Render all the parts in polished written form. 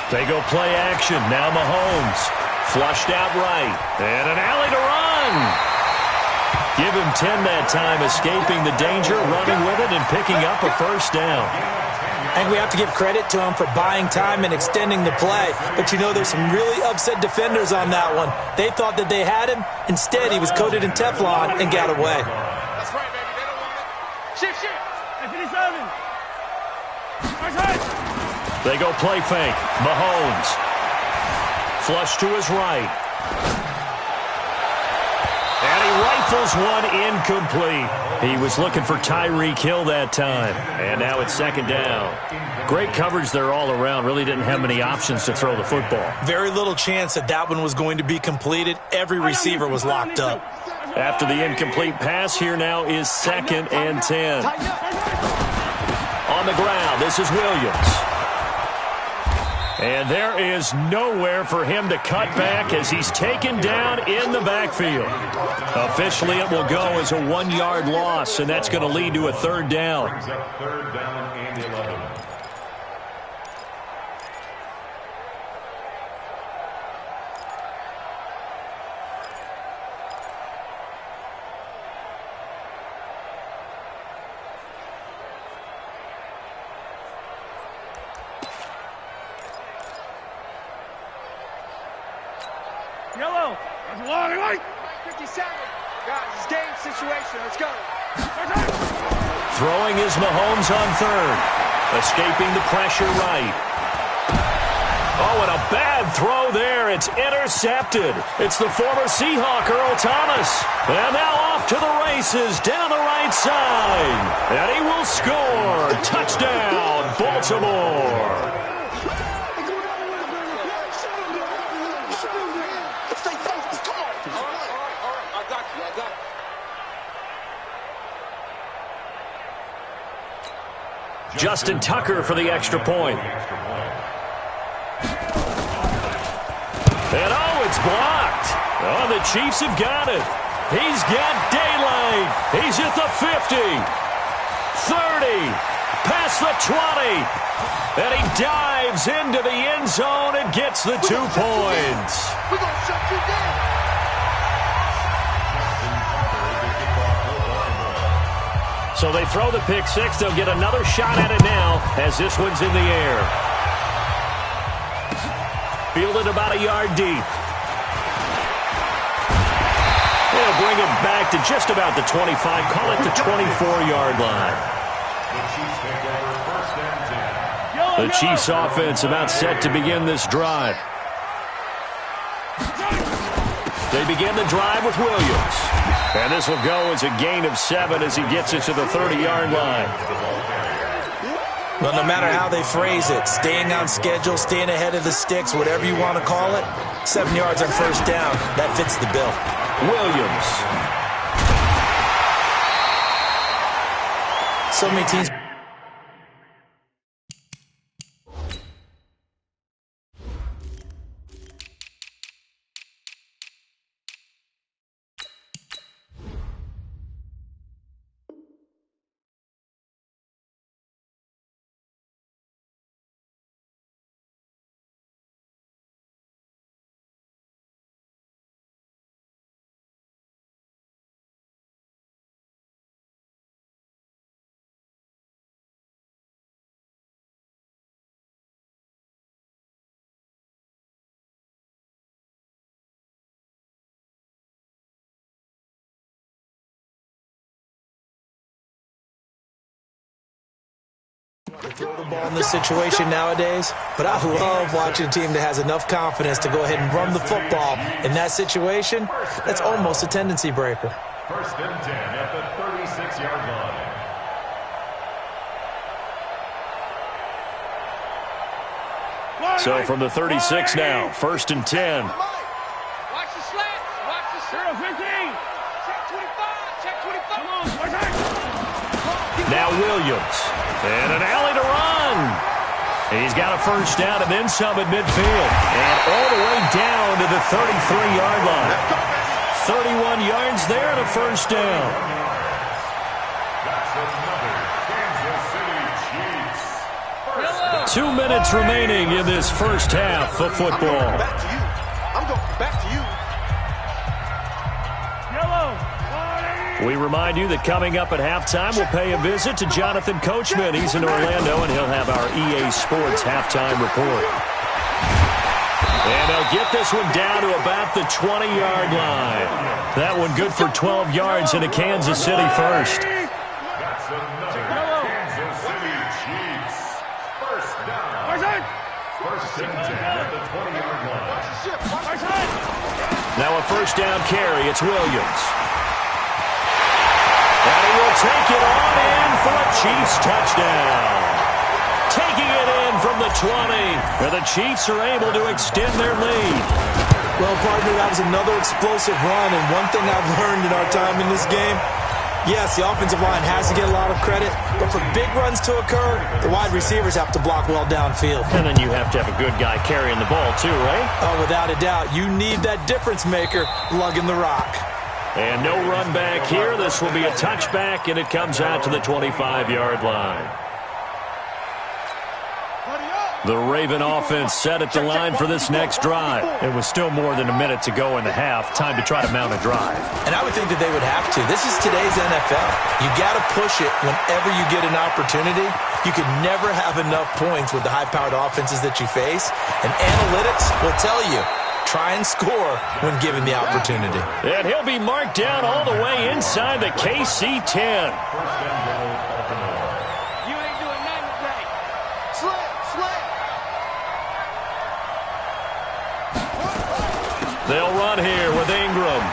They go play action. Now Mahomes. Flushed out right. And an alley to run. Give him 10 that time, escaping the danger, running with it, and picking up a first down. I think we have to give credit to him for buying time and extending the play. But, you know, there's some really upset defenders on that one. They thought that they had him. Instead, he was coated in Teflon and got away. That's right, baby. They don't want it. Shift. They go play fake. Mahomes. Flush to his right. And he rifles one incomplete. He was looking for Tyreek Hill that time. And now it's second down. Great coverage there all around. Really didn't have many options to throw the football. Very little chance that that one was going to be completed. Every receiver was locked up. After the incomplete pass, here now is 2nd and 10. On the ground, this is Williams. And there is nowhere for him to cut back as he's taken down in the backfield. Officially, it will go as a 1-yard loss, and that's going to lead to a 3rd down. Third down and 11. Yellow. 57. Guys, it's game situation. Let's go. Throwing is Mahomes on 3rd. Escaping the pressure right. Oh, and a bad throw there. It's intercepted. It's the former Seahawk, Earl Thomas. And now off to the races down the right side. And he will score. Touchdown, Baltimore. Justin Tucker for the extra point. And oh, it's blocked. Oh, the Chiefs have got it. He's got daylight. He's at the 50, 30, past the 20. And he dives into the end zone and gets the 2 points. We're going to shut you down. So they throw the pick six. They'll get another shot at it now as this one's in the air. Fielded about a yard deep. They'll bring it back to just about the 25. Call it the 24-yard line. The Chiefs offense about set to begin this drive. They begin the drive with Williams. And this will go as a gain of 7 as he gets it to the 30-yard line. Well, no matter how they phrase it, staying on schedule, staying ahead of the sticks, whatever you want to call it, 7 yards on first down, that fits the bill. Williams. So many teams. To throw the ball in this situation nowadays, but I love watching a team that has enough confidence to go ahead and run the football. In that situation, that's almost a tendency breaker. 1st and 10 at the 36-yard line. So from the 36 now, 1st and 10. Watch the slats. Watch the slats. 15. Check 25. Check 25. Now Williams. And an alley to run. He's got a first down and then some at midfield. And all the way down to the 33-yard line. 31 yards there and a first down. That's another Kansas City Chiefs. 2 minutes remaining in this first half of football. I'm going back to you. We remind you that coming up at halftime, we'll pay a visit to Jonathan Coachman. He's in Orlando, and he'll have our EA Sports halftime report. And they'll get this one down to about the 20-yard line. That one good for 12 yards into Kansas City first. That's another Kansas City Chiefs. First down. First and 10 at the 20-yard line. Now a first down carry. It's Williams. And he will take it on in for a Chiefs touchdown. Taking it in from the 20. And the Chiefs are able to extend their lead. Well, partner, that was another explosive run. And one thing I've learned in our time in this game, yes, the offensive line has to get a lot of credit. But for big runs to occur, the wide receivers have to block well downfield. And then you have to have a good guy carrying the ball too, right? Oh, without a doubt. You need that difference maker lugging the rock. And no run back here. This will be a touchback, and it comes out to the 25-yard line. The Raven offense set at the line for this next drive. It was still more than a minute to go in the half. Time to try to mount a drive. And I would think that they would have to. This is today's NFL. You got to push it whenever you get an opportunity. You could never have enough points with the high-powered offenses that you face. And analytics will tell you, try and score when given the opportunity. And he'll be marked down all the way inside the KC 10. You ain't doing nothing today. Slay. They'll run here with Ingram.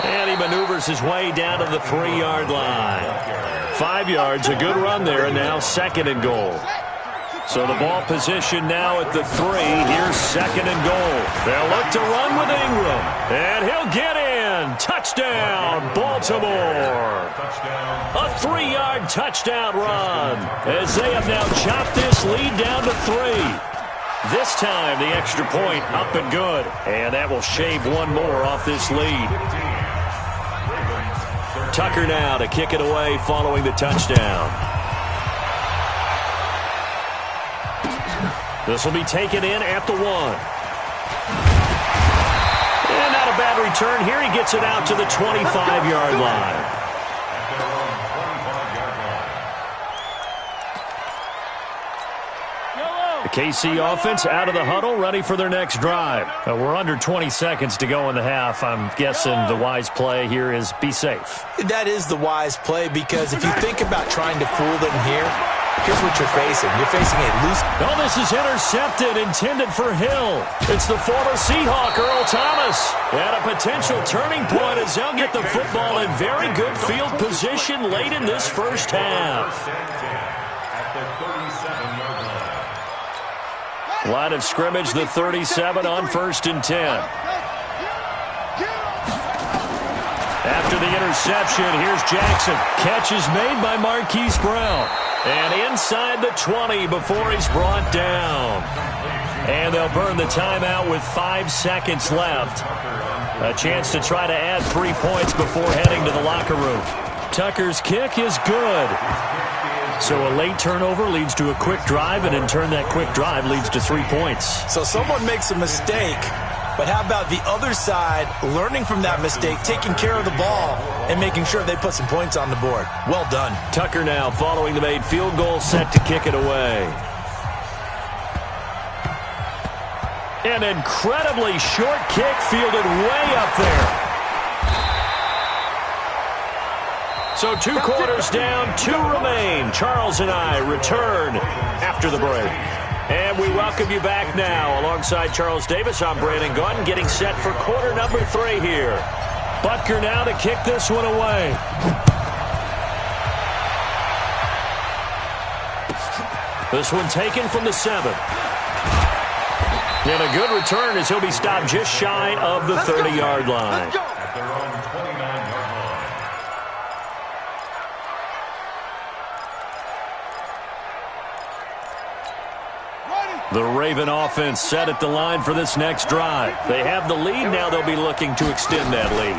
And he maneuvers his way down to the 3-yard line. 5 yards, a good run there, and now second and goal. So the ball position now at the 3. Here's second and goal. They'll look to run with Ingram. And he'll get in. Touchdown, Baltimore. A 3-yard touchdown run as they have now chopped this lead down to 3. This time the extra point up and good. And that will shave one more off this lead. Tucker now to kick it away following the touchdown. This will be taken in at the 1. And not a bad return here. He gets it out to the 25-yard line. The KC offense out of the huddle, ready for their next drive. We're under 20 seconds to go in the half. I'm guessing the wise play here is be safe. That is the wise play, because if you think about trying to fool them here, here's what you're facing. You're facing a loose... Oh, this is intercepted, intended for Hill. It's the former Seahawk, Earl Thomas. And a potential turning point as they'll get the football in very good field position late in this first half. Line of scrimmage, the 37 on 1st and 10. After the interception, here's Jackson. Catch is made by Marquise Brown. And inside the 20 before he's brought down. And they'll burn the timeout with 5 seconds left. A chance to try to add 3 points before heading to the locker room. Tucker's kick is good. So a late turnover leads to a quick drive, and in turn that quick drive leads to 3 points. So someone makes a mistake, but how about the other side learning from that mistake, taking care of the ball, and making sure they put some points on the board? Well done. Tucker now following the made field goal, set to kick it away. An incredibly short kick fielded way up there. So 2 quarters down, 2 remain. Charles and I return after the break. And we welcome you back now. Alongside Charles Davis, I'm Brandon Gordon, getting set for quarter number 3 here. Butker now to kick this one away. This one taken from the 7. And a good return as he'll be stopped just shy of the 30-yard line. At their own 29-yard line. The Raven offense set at the line for this next drive. They have the lead. Now they'll be looking to extend that lead.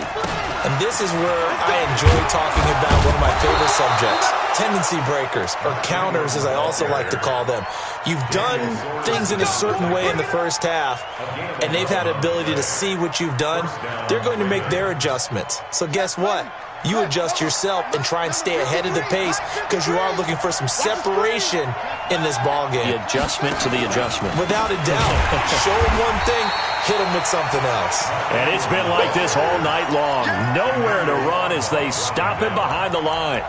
And this is where I enjoy talking about one of my favorite subjects, tendency breakers, or counters as I also like to call them. You've done things in a certain way in the first half, and they've had the ability to see what you've done. They're going to make their adjustments. So guess what? You adjust yourself and try and stay ahead of the pace because you are looking for some separation in this ballgame. The adjustment to the adjustment. Without a doubt. Show them one thing, hit them with something else. And it's been like this all night long. Nowhere to run as they stop him behind the line.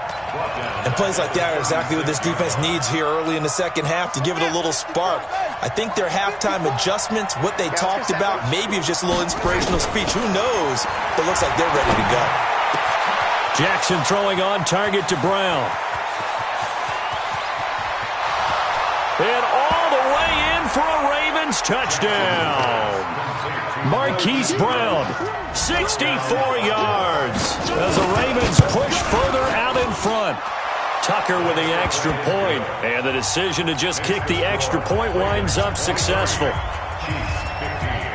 And plays like that are exactly what this defense needs here early in the second half to give it a little spark. I think their halftime adjustments, what they talked about, maybe it was just a little inspirational speech. Who knows? But it looks like they're ready to go. Jackson throwing on target to Brown. And all the way in for a Ravens touchdown. Marquise Brown, 64 yards as the Ravens push further out in front. Tucker with the extra point, and the decision to just kick the extra point winds up successful.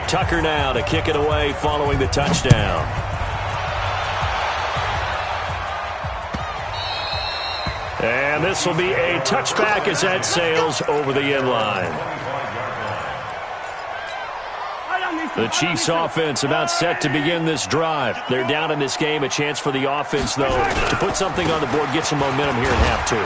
Tucker now to kick it away following the touchdown. And this will be a touchback as that sails over the end line. The Chiefs offense about set to begin this drive. They're down in this game. A chance for the offense, though, to put something on the board, get some momentum here in half two.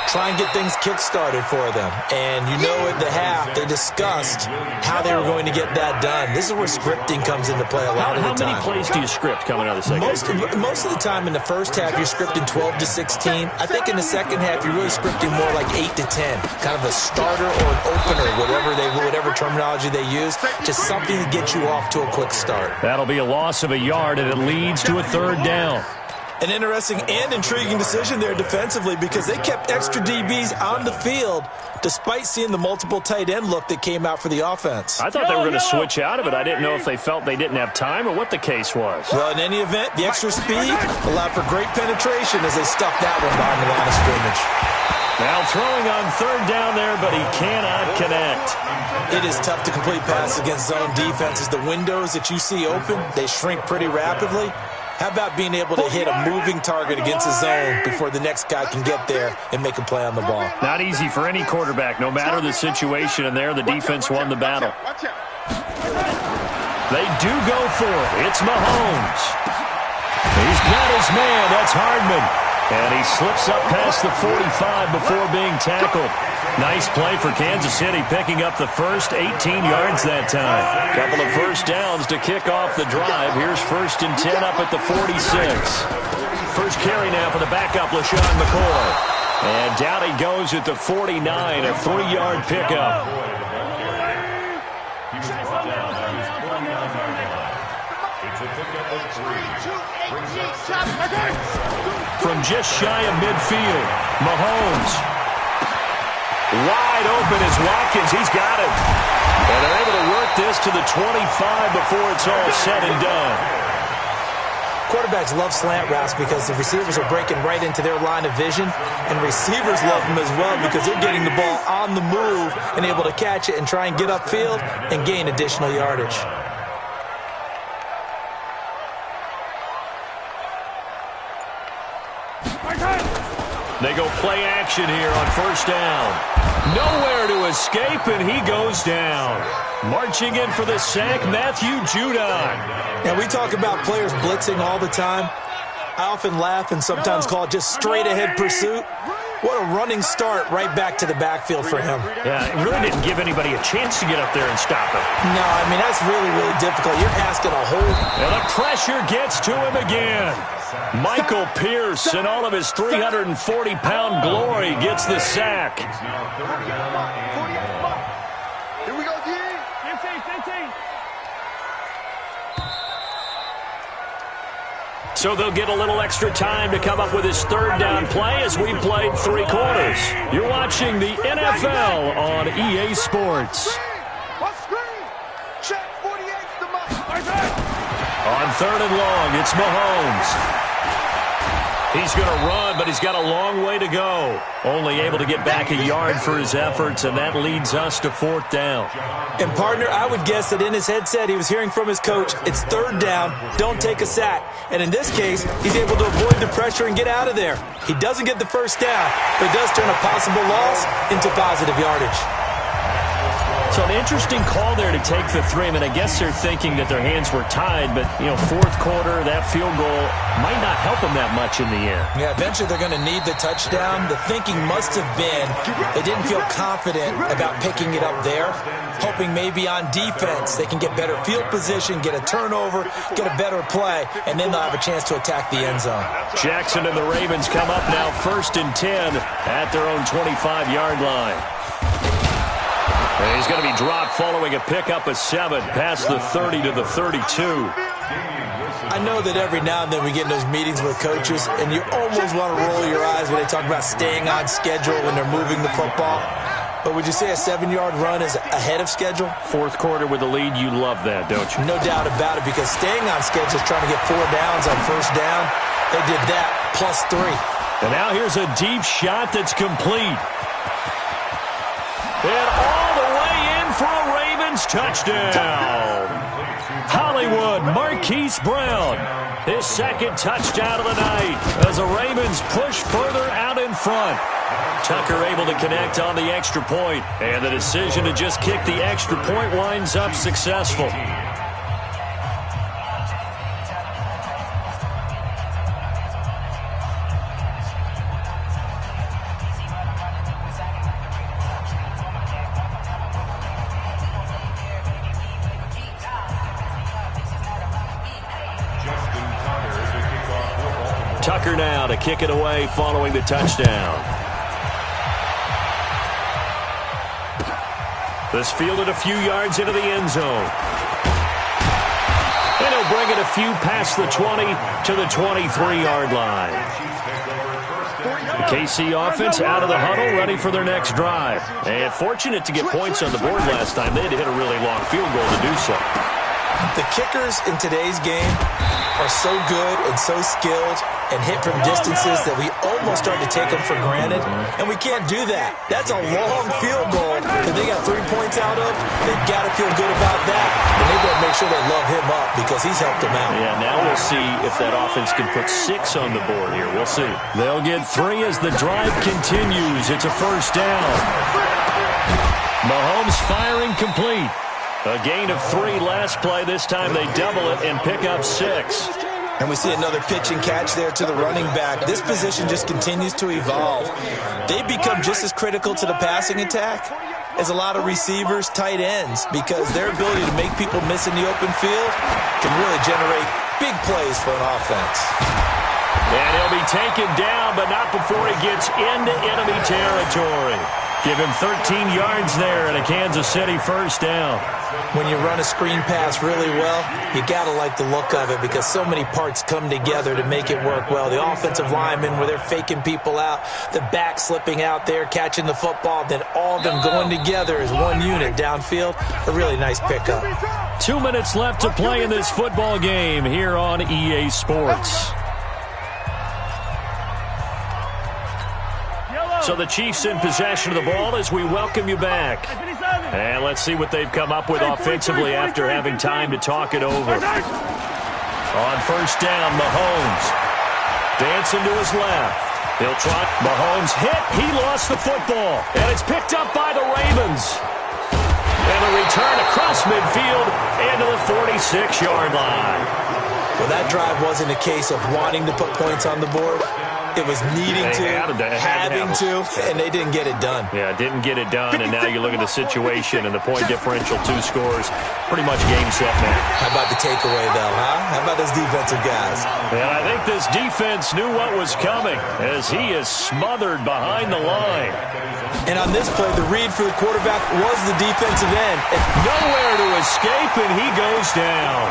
Try and get things kick-started for them. And you know at the half, they discussed how they were going to get that done. This is where scripting comes into play a lot of the time. How many plays do you script coming out of the second half? Most of the time in the first half, you're scripting 12 to 16. I think in the second half, you're really scripting more like 8 to 10. Kind of a starter or an opener, whatever terminology they use. Just something to get you off to a quick start. That'll be a loss of a yard, and it leads to a third down. An interesting and intriguing decision there defensively because they kept extra DBs on the field despite seeing the multiple tight end look that came out for the offense. I thought they were going to switch out of it. I didn't know if they felt they didn't have time or what the case was. Well, in any event, the extra speed allowed for great penetration as they stuffed that one behind the line of scrimmage. Now throwing on third down there, but he cannot connect. It is tough to complete passes against zone defenses. The windows that you see open, they shrink pretty rapidly. How about being able to hit a moving target against a zone before the next guy can get there and make a play on the ball? Not easy for any quarterback, no matter the situation, and there the defense won the battle. They do go for it. It's Mahomes. He's got his man. That's Hardman. And he slips up past the 45 before being tackled. Nice play for Kansas City, picking up the first 18 yards that time. Couple of first downs to kick off the drive. Here's 1st and 10 up at the 46. First carry now for the backup, LaShawn McCoy. And down he goes at the 49, a 3-yard pickup. From just shy of midfield, Mahomes. Wide open is Watkins. He's got it. And they're able to work this to the 25 before it's all said and done. Quarterbacks love slant routes because the receivers are breaking right into their line of vision, and receivers love them as well because they're getting the ball on the move and able to catch it and try and get upfield and gain additional yardage. They go play action here on first down. Nowhere to escape, and he goes down. Marching in for the sack, Matthew Judon. Now, we talk about players blitzing all the time. I often laugh and sometimes call it just straight-ahead pursuit. What a running start right back to the backfield for him. Yeah, it really didn't give anybody a chance to get up there and stop him. No, I mean, that's really, really difficult. You're asking a whole... And the pressure gets to him again. Michael Pierce, in all of his 340-pound glory, gets the sack. Here we go, D. 15. So they'll get a little extra time to come up with his third down play as we played 3 quarters. You're watching the NFL on EA Sports. Check 48's the mark. On third and long, it's Mahomes. He's going to run, but he's got a long way to go. Only able to get back a yard for his efforts, and that leads us to 4th down. And, partner, I would guess that in his headset he was hearing from his coach, it's 3rd down, don't take a sack. And in this case, he's able to avoid the pressure and get out of there. He doesn't get the 1st down, but he does turn a possible loss into positive yardage. So an interesting call there to take the 3. I mean, I guess they're thinking that their hands were tied, but, 4th quarter, that field goal might not help them that much in the end. Yeah, eventually they're going to need the touchdown. The thinking must have been they didn't feel confident about picking it up there, hoping maybe on defense they can get better field position, get a turnover, get a better play, and then they'll have a chance to attack the end zone. Jackson and the Ravens come up now 1st and 10 at their own 25-yard line. And he's going to be dropped following a pickup of 7 past the 30 to the 32. I know that every now and then we get in those meetings with coaches, and you almost want to roll your eyes when they talk about staying on schedule when they're moving the football. But would you say a 7-yard run is ahead of schedule? 4th quarter with the lead, you love that, don't you? No doubt about it, because staying on schedule is trying to get 4 downs on 1st down. They did that plus 3. And now here's a deep shot that's complete. And all the way in for a Ravens touchdown. Hollywood Marquise Brown, his 2nd touchdown of the night as the Ravens push further out in front. Tucker able to connect on the extra point, and the decision to just kick the extra point winds up successful. Tucker now to kick it away following the touchdown. This fielded a few yards into the end zone. And he'll bring it a few past the 20 to the 23-yard line. The KC offense out of the huddle, ready for their next drive. And fortunate to get points on the board last time. They had to hit a really long field goal to do so. The kickers in today's game are so good and so skilled and hit from distances that we almost start to take them for granted, and we can't do that. That's a long field goal that they got 3 points out of. They've got to feel good about that, and they've got to make sure they love him up because he's helped them out. Yeah, now we'll see if that offense can put 6 on the board here. We'll see. They'll get 3 as the drive continues. It's a 1st down. Mahomes firing complete. A gain of 3 last play. This time they double it and pick up 6. And we see another pitch and catch there to the running back. This position just continues to evolve. They become just as critical to the passing attack as a lot of receivers, tight ends, because their ability to make people miss in the open field can really generate big plays for an offense. And he'll be taken down, but not before he gets into enemy territory. Give him 13 yards there and a Kansas City 1st down. When you run a screen pass really well, you got to like the look of it because so many parts come together to make it work well. The offensive linemen where they're faking people out, the back slipping out there, catching the football, then all of them going together as one unit downfield. A really nice pickup. 2 minutes left to play in this football game here on EA Sports. So the Chiefs in possession of the ball as we welcome you back. And let's see what they've come up with offensively after having time to talk it over. On 1st down, Mahomes. Dancing to his left. He'll try. Mahomes hit. He lost the football. And it's picked up by the Ravens. And a return across midfield into the 46-yard line. Well, that drive wasn't a case of wanting to put points on the board. It was needing to, having to, and they didn't get it done. Yeah, didn't get it done, and now you look at the situation and the point differential, 2 scores, pretty much game, set, man. How about the takeaway, though, huh? How about those defensive guys? And I think this defense knew what was coming as he is smothered behind the line. And on this play, the read for the quarterback was the defensive end. Nowhere to escape, and he goes down.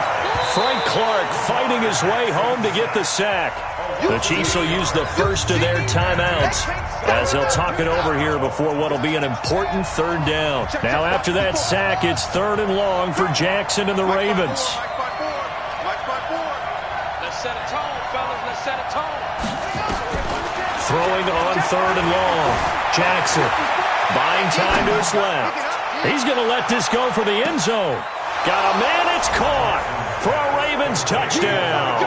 Frank Clark fighting his way home to get the sack. The Chiefs will use the first of their timeouts as they'll talk it over here before what will be an important 3rd down. Now after that sack, it's 3rd and long for Jackson and the Ravens. Let's set a tone, fellas. Let's set a tone. throwing on 3rd and long. Jackson buying time to his left. He's going to let this go for the end zone. Got a man, it's caught for a Ravens touchdown.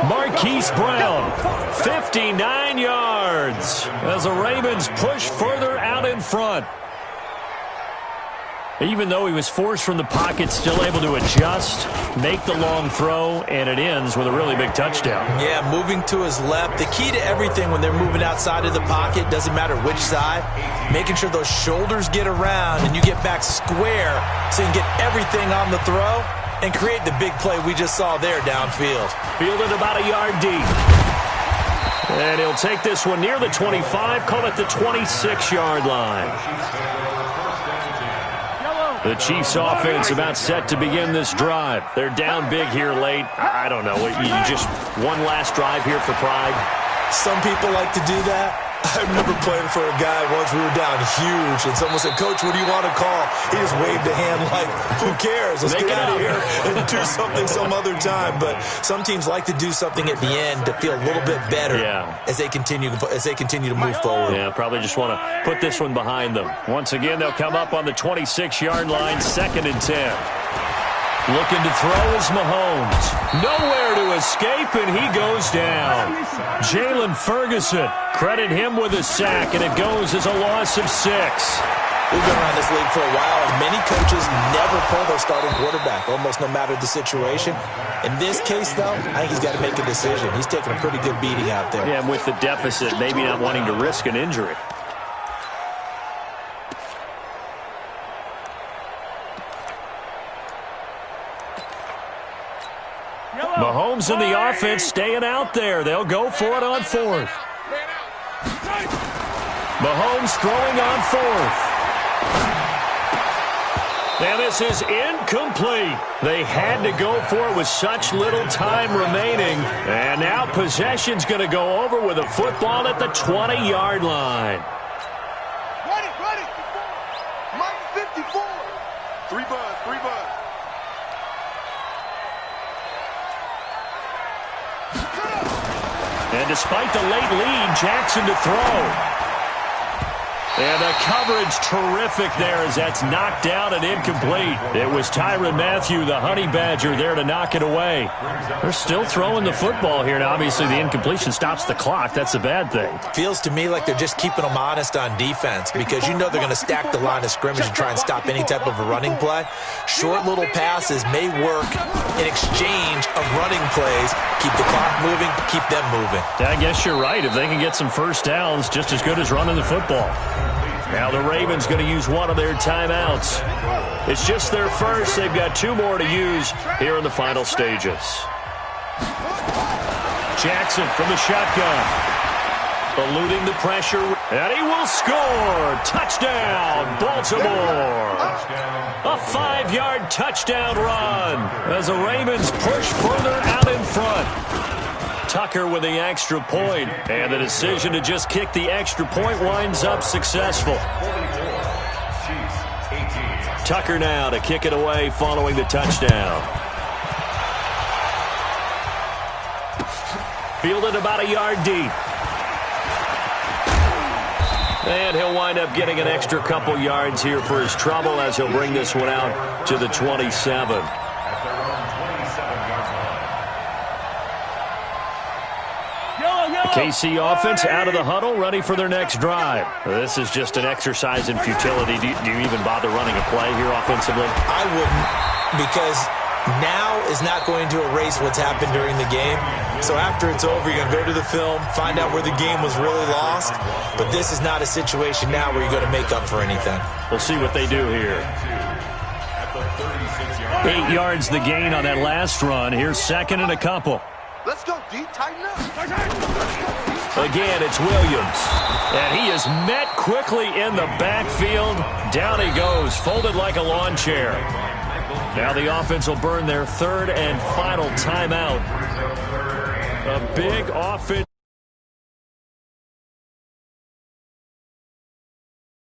Marquise Brown, 59 yards as the Ravens push further out in front. Even though he was forced from the pocket, still able to adjust, make the long throw, and it ends with a really big touchdown. Yeah, moving to his left. The key to everything when they're moving outside of the pocket, doesn't matter which side, making sure those shoulders get around and you get back square so you can get everything on the throw and create the big play we just saw there downfield. Fielded about a yard deep. And he'll take this one near the 25, call it the 26-yard line. The Chiefs offense about set to begin this drive. They're down big here late. I don't know. You just one last drive here for pride? Some people like to do that. I remember playing for a guy once. We were down huge, and someone said, "Coach, what do you want to call?" He just waved a hand like, who cares? Let's get out of here and do something some other time. But some teams like to do something at the end to feel a little bit better as they continue to move forward. Yeah, probably just want to put this one behind them. Once again, they'll come up on the 26-yard line, 2nd and 10. Looking to throw is Mahomes. Nowhere to escape, and he goes down. Jalen Ferguson, credit him with a sack, and it goes as a loss of 6. We've been around this league for a while, and many coaches never pull their starting quarterback, almost no matter the situation. In this case, though, I think he's got to make a decision. He's taking a pretty good beating out there. Yeah, and with the deficit, maybe not wanting to risk an injury. Mahomes and the offense staying out there. They'll go for it on 4th. Mahomes throwing on 4th. And this is incomplete. They had to go for it with such little time remaining. And now possession's going to go over with a football at the 20-yard line. Ready. Mike 54. 3 buds. And despite the late lead, Jackson to throw. And the coverage terrific there as that's knocked down and incomplete. It was Tyrann Mathieu, the Honey Badger, there to knock it away. They're still throwing the football here. Now, obviously, the incompletion stops the clock. That's a bad thing. Feels to me like they're just keeping them honest on defense because you know they're going to stack the line of scrimmage and try and stop any type of a running play. Short little passes may work in exchange of running plays. Keep the clock moving, keep them moving. I guess you're right. If they can get some first downs, just as good as running the football. Now the Ravens going to use one of their timeouts. It's just their first. They've got 2 more to use here in the final stages. Jackson from the shotgun. Eluding the pressure. And he will score. Touchdown, Baltimore. A 5-yard touchdown run as the Ravens push further out in front. Tucker with the extra point, and the decision to just kick the extra point winds up successful. Tucker now to kick it away following the touchdown. Fielded about a yard deep. And he'll wind up getting an extra couple yards here for his trouble as he'll bring this one out to the 27. KC offense out of the huddle, ready for their next drive. This is just an exercise in futility. Do you even bother running a play here offensively? I wouldn't, because now is not going to erase what's happened during the game. So after it's over, you're going to go to the film, find out where the game was really lost. But this is not a situation now where you're going to make up for anything. We'll see what they do here. 8 yards the gain on that last run. Here's 2nd and a couple. Let's go, D. Tighten up. Again, it's Williams. And he is met quickly in the backfield. Down he goes, folded like a lawn chair. Now the offense will burn their 3rd and final timeout. A big offense.